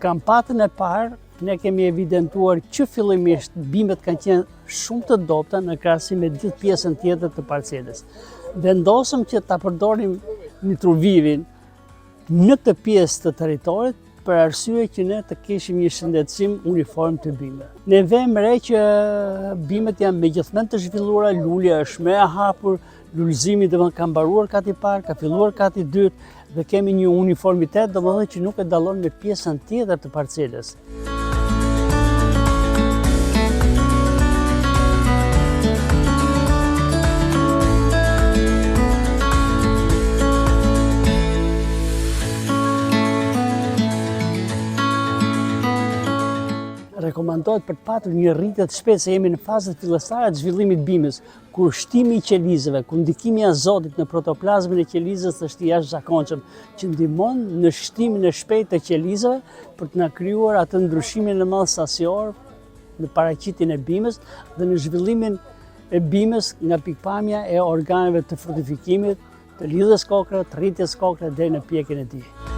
kampatën e parë, ne kemi evidentuar që fillimisht bimët kanë qenë shumë të dobta në krahasim me gjithë pjesën tjetër të parcelës. Vendosëm që ta përdorim nitrovivin në këtë pjesë të territorit për arsye që ne të kishim një shëndetësim uniform të bimëve. Ne vëmë re që bimët janë megjithmonë të zhvilluara, lulja është më e hapur, lulëzimi ka mbaruar kati parë, ka filluar kati dytë dhe kemi një uniformitet, domethënë që nuk e dallon me pjesën tjetër të parcelës. Rekomandohet për të patur një rritje të shpejtë se jemi në fazën fillestare të zhvillimit bimës, kur shtimi i qelizëve, ku ndikimi i azotit në protoplazmin e qelizës është i jashtëzakonshëm, që ndihmon në shtimin e shpejtë të qelizëve për të na krijuar atë ndryshimin e madh sasior në paraqitjen e bimës dhe në zhvillimin e bimës nga pikpamja e organeve të frutifikimit, të lidhjes kokre, të rritjes kokre deri në pjekjen e tij.